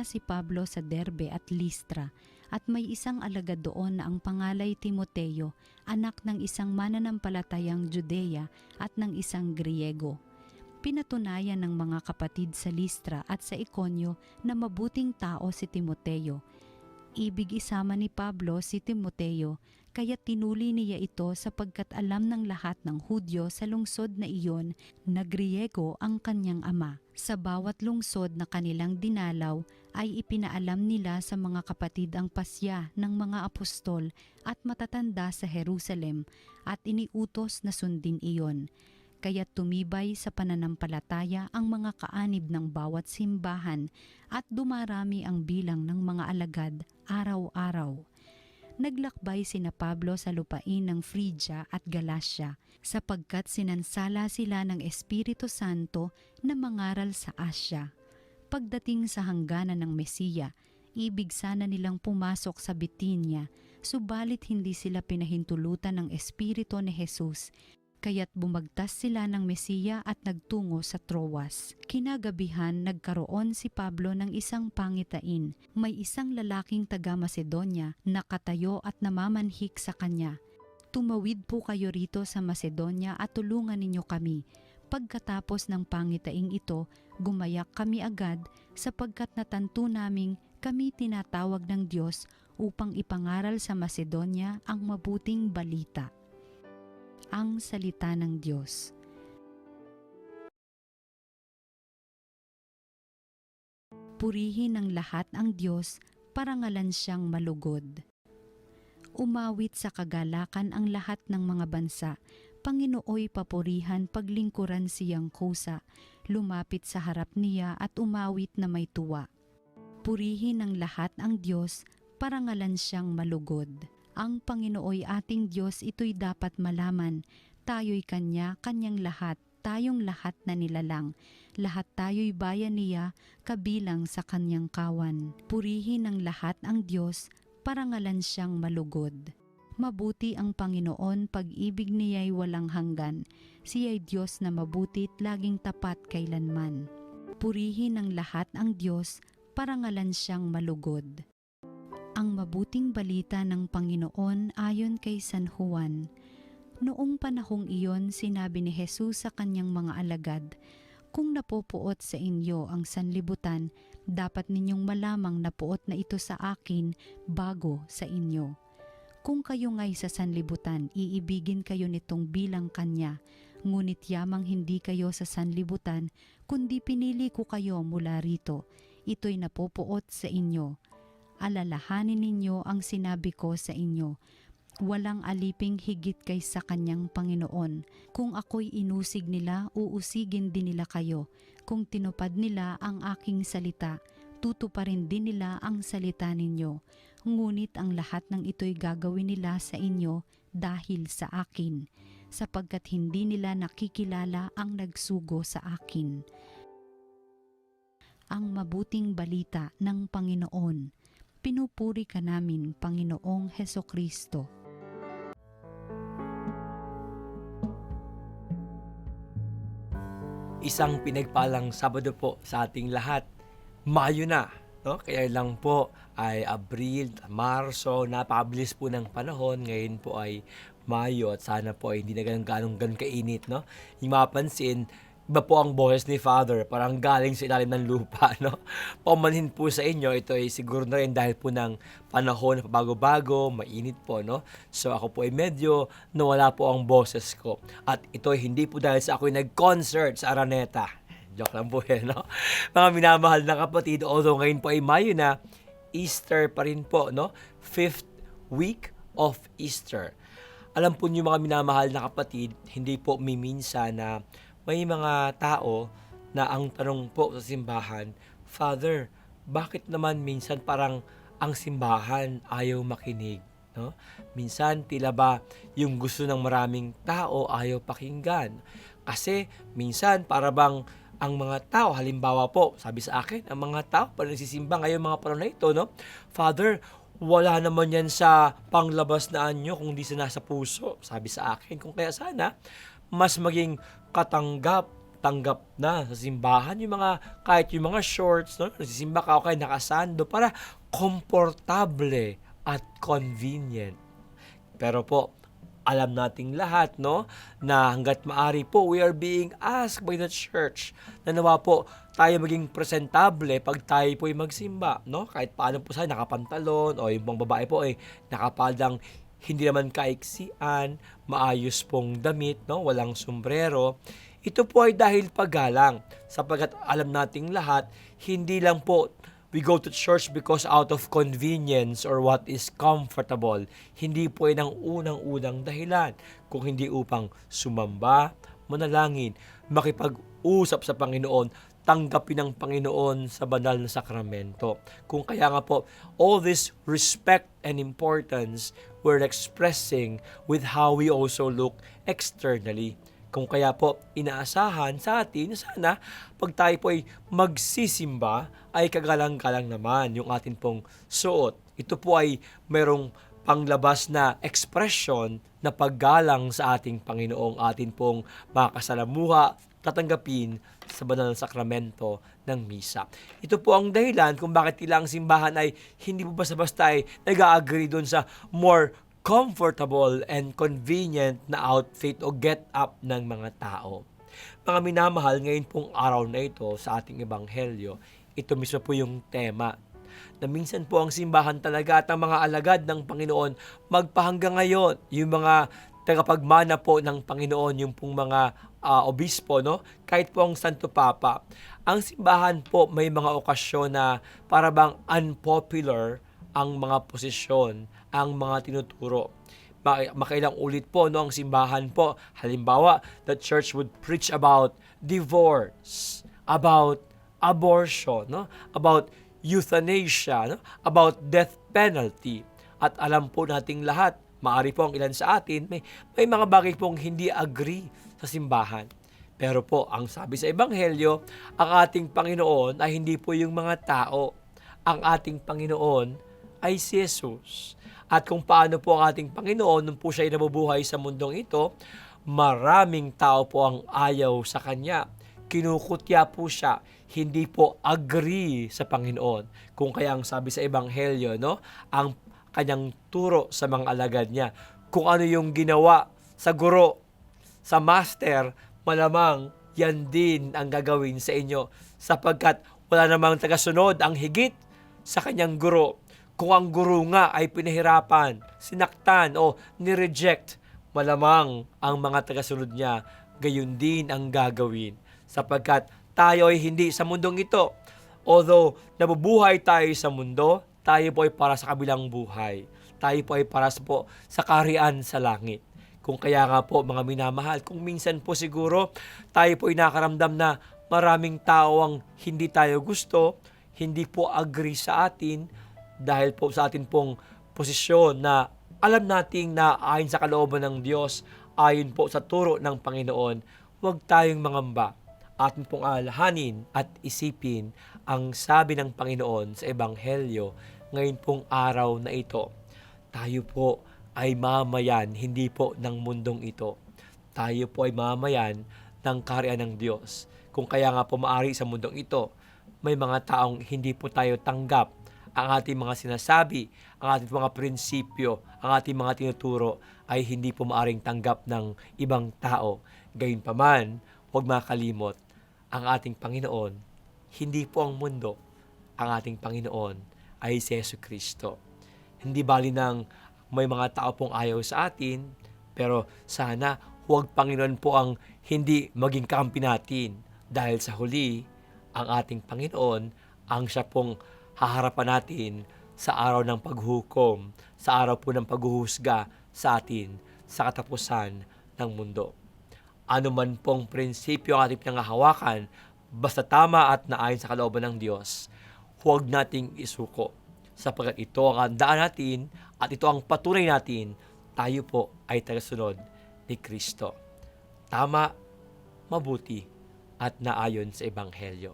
Pumunta si Pablo sa Derbe at Listra at may isang alagad doon na ang pangalay Timoteo, anak ng isang mananampalatayang Judea at ng isang Griego. Pinatunayan ng mga kapatid sa Listra at sa Iconio na mabuting tao si Timoteo. Ibig isama ni Pablo si Timoteo, kaya tinuli niya ito sapagkat alam ng lahat ng Hudyo sa lungsod na iyon na Griego ang kanyang ama. Sa bawat lungsod na kanilang dinalaw ay ipinaalam nila sa mga kapatid ang pasya ng mga apostol at matatanda sa Jerusalem at iniutos na sundin iyon. Kaya tumibay sa pananampalataya ang mga kaanib ng bawat simbahan at dumarami ang bilang ng mga alagad araw-araw. Naglakbay sina Pablo sa lupain ng Phrygia at Galacia sapagkat sinansala sila ng Espiritu Santo na mangaral sa Asya. Pagdating sa hangganan ng Mesiya, ibig sana nilang pumasok sa Bitinia, subalit hindi sila pinahintulutan ng Espiritu ni Jesus. Kaya't bumagtas sila ng Mesiya at nagtungo sa Troas. Kinagabihan nagkaroon si Pablo ng isang pangitain. May isang lalaking taga-Macedonia na katayo at namamanhik sa kanya. Tumawid po kayo rito sa Macedonia at tulungan ninyo kami. Pagkatapos ng pangitaing ito, gumayak kami agad sapagkat natanto naming kami tinatawag ng Diyos upang ipangaral sa Macedonia ang mabuting balita. Ang salita ng Diyos. Purihin ng lahat ang Diyos, parangalan siyang malugod. Umawit sa kagalakan ang lahat ng mga bansa, Panginooy papurihan paglingkuran siyang kusa, lumapit sa harap niya at umawit na may tuwa. Purihin ng lahat ang Diyos, parangalan siyang malugod. Ang Panginooy ating Diyos ito'y dapat malaman, tayo'y Kanyang lahat, tayong lahat na nilalang, lahat tayo'y bayan niya, kabilang sa Kanyang kawan. Purihin ng lahat ang Diyos, parangalan siyang malugod. Mabuti ang Panginoon, pag-ibig niya'y walang hanggan, siya'y Diyos na mabuti't laging tapat kailanman. Purihin ng lahat ang Diyos, parangalan siyang malugod. Ang mabuting balita ng Panginoon ayon kay San Juan. Noong panahong iyon, sinabi ni Jesus sa kanyang mga alagad, "Kung napopuot sa inyo ang sanlibutan, dapat ninyong malamang napuot na ito sa akin bago sa inyo. Kung kayo nga'y sa sanlibutan, iibigin kayo nitong bilang kanya, ngunit yamang hindi kayo sa sanlibutan, kundi pinili ko kayo mula rito, ito'y napopuot sa inyo. Alalahanin ninyo ang sinabi ko sa inyo, walang aliping higit kaysa kanyang Panginoon. Kung ako'y inusig nila, uusigin din nila kayo. Kung tinupad nila ang aking salita, tutuparin din nila ang salita ninyo. Ngunit ang lahat ng ito'y gagawin nila sa inyo dahil sa akin, sapagkat hindi nila nakikilala ang nagsugo sa akin." Ang mabuting balita ng Panginoon. Pinupuri ka namin, Panginoong Hesukristo. Isang pinagpalang Sabado po sa ating lahat. Mayo na, no? Kaya lang po ay Abril, Marso, napakabilis po ng panahon. Ngayon po ay Mayo at sana po ay hindi na ganun kainit, no? Yung mapansin, iba po ang boses ni Father, parang galing sa ilalim ng lupa, no? Paumanhin po sa inyo, ito ay siguro na rin dahil po ng panahon na pabago-bago, mainit po, no? So ako po ay medyo nawala po ang boses ko. At ito ay hindi po dahil sa ako'y nag-concert sa Araneta. Joke lang po yan, no? Mga minamahal na kapatid, although ngayon po ay Mayo na, Easter pa rin po, no? 5th week of Easter. Alam po niyo mga minamahal na kapatid, hindi po miminsa na may mga tao na ang tanong po sa simbahan, "Father, bakit naman minsan parang ang simbahan ayaw makinig?" No? Minsan tila ba yung gusto ng maraming tao ayaw pakinggan. Kasi minsan para bang ang mga tao, halimbawa po, sabi sa akin, ang mga tao pa nagsisimba ngayon mga panahon na ito, no? "Father, wala naman yan sa panglabas na anyo kung di sa nasa puso." Sabi sa akin, kung kaya sana mas maging katanggap tanggap na sa simbahan yung mga, kahit yung mga shorts, no? Nagsisimba ka o kaya nakasando para komportable at convenient. Pero po, alam nating lahat, no, na hangga't maari po, we are being asked by the church na nawa po tayo maging presentable pag tayo po ay magsimba, no? Kahit paano po sa nakapantalon o yung pang babae po ay nakapaldang hindi naman kaiksian, maayos pong damit, no? Walang sombrero. Ito po ay dahil paggalang, sapagkat alam nating lahat, hindi lang po we go to church because out of convenience or what is comfortable. Hindi po yan ang unang-unang dahilan. Kung hindi upang sumamba, manalangin, makipag-usap sa Panginoon, tanggapin ng Panginoon sa banal na sakramento. Kung kaya nga po, all this respect and importance we're expressing with how we also look externally. Kung kaya po, inaasahan sa atin, sana pag tayo po ay magsisimba, ay kagalang-galang naman yung atin pong suot. Ito po ay merong panglabas na expression na paggalang sa ating Panginoong atin pong makasalamuha, tatanggapin sa banal na sakramento ng misa. Ito po ang dahilan kung bakit ilang simbahan ay hindi po basta-basta ay nag-agree doon sa more comfortable and convenient na outfit o get up ng mga tao. Mga minamahal, ngayon pong araw na ito sa ating ebanghelyo, ito mismo po yung tema na minsan po ang simbahan talaga at ang mga alagad ng Panginoon magpahanggang ngayon, yung mga tagapagmana po ng Panginoon, yung pong mga obispo, no? Kahit po ang Santo Papa, ang simbahan po may mga okasyon na para bang unpopular ang mga posisyon, ang mga tinuturo. Makailang ulit po, no, ang simbahan po. Halimbawa, the church would preach about divorce, about abortion, no, about euthanasia, no, about death penalty. At alam po nating lahat, maari po ang ilan sa atin, may mga bagay pong hindi agree sa simbahan. Pero po, ang sabi sa Ebanghelyo, ang ating Panginoon ay hindi po yung mga tao. Ang ating Panginoon ay si Jesus. At kung paano po ang ating Panginoon nung po siya ay nabubuhay sa mundong ito, maraming tao po ang ayaw sa Kanya. Kinukutya po siya, hindi po agree sa Panginoon. Kung kaya ang sabi sa Ebanghelyo, no, ang Kanyang turo sa mga alagad niya, kung ano yung ginawa sa guro, sa master, malamang yan din ang gagawin sa inyo, sapagkat wala namang tagasunod ang higit sa Kanyang guro. Kung ang guro nga ay pinahirapan, sinaktan o nireject, malamang ang mga tagasunod niya, gayon din ang gagawin. Sapagkat tayo ay hindi sa mundong ito. Although nabubuhay tayo sa mundo, tayo po ay para sa kabilang buhay. Tayo po ay para sa kaharian sa langit. Kung kaya nga po, mga minamahal, kung minsan po siguro tayo po ay nakaramdam na maraming tao ang hindi tayo gusto, hindi po agree sa atin, dahil po sa atin pong posisyon na alam nating na ayon sa kalooban ng Diyos, ayon po sa turo ng Panginoon, huwag tayong mangamba. Atin pong alalahanin at isipin ang sabi ng Panginoon sa Ebanghelyo ngayon pong araw na ito. Tayo po ay mamayan, hindi po ng mundong ito. Tayo po ay mamayan ng kaharian ng Diyos. Kung kaya nga po maari sa mundong ito, may mga taong hindi po tayo tanggap. Ang ating mga sinasabi, ang ating mga prinsipyo, ang ating mga tinuturo ay hindi po maaring tanggap ng ibang tao. Gayunpaman, huwag makalimot, ang ating Panginoon, hindi po ang mundo. Ang ating Panginoon ay si Jesucristo. Hindi bali nang may mga tao pong ayaw sa atin, pero sana huwag Panginoon po ang hindi maging kakampi natin. Dahil sa huli, ang ating Panginoon ang siya pong haharapan natin sa araw ng paghukom, sa araw po ng paghuhusga sa atin sa katapusan ng mundo. Ano man pong prinsipyo ang ating pinangahawakan, basta tama at naayon sa kalooban ng Diyos, huwag nating isuko, sapagkat ito ang handaan natin at ito ang patunay natin, tayo po ay tagasunod ni Kristo. Tama, mabuti, at naayon sa Ebanghelyo.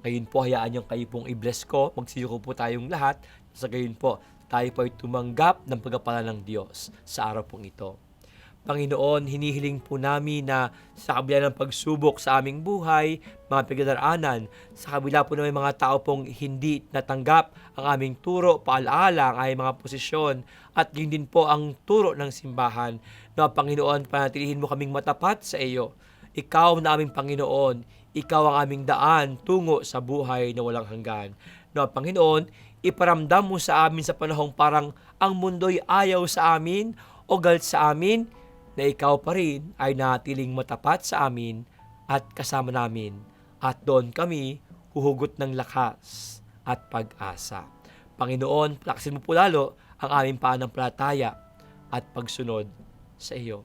Ngayon po, hayaan yung kayo pong i-bless ko. Magsiyuko po tayong lahat. Sa gayon po, tayo po ay tumanggap ng pagpapala ng Diyos sa araw pong ito. Panginoon, hinihiling po namin na sa kabila ng pagsubok sa aming buhay, mga pinagdaraanan, sa kabila po ng mga tao pong hindi natanggap ang aming turo, paalaala, ang aming mga posisyon, at yun din po ang turo ng simbahan, na Panginoon, panatilihin mo kaming matapat sa iyo. Ikaw na aming Panginoon, ikaw ang aming daan tungo sa buhay na walang hanggan. Na Panginoon, iparamdam mo sa amin sa panahong parang ang mundo'y ayaw sa amin o galit sa amin, na ikaw pa rin ay natiling matapat sa amin at kasama namin. At doon kami huhugot ng lakas at pag-asa. Panginoon, palakasin mo po lalo ang aming pananampalataya at pagsunod sa iyo.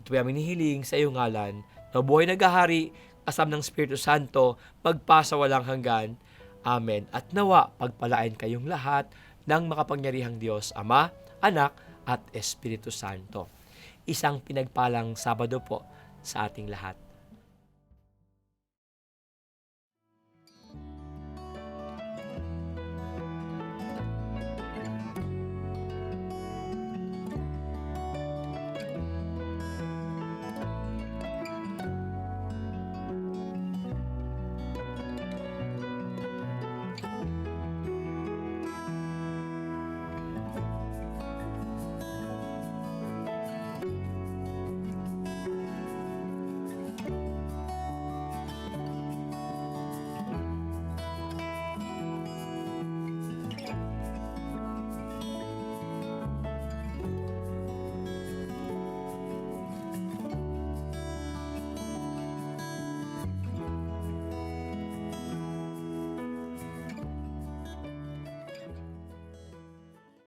Ito ay aming hiling sa iyong ngalan, na buhay naghahari, kasama ng Espiritu Santo, magpasa walang hanggan. Amen. At nawa, pagpalain kayong lahat ng makapangyarihang Diyos, Ama, Anak, at Espiritu Santo. Isang pinagpalang Sabado po sa ating lahat.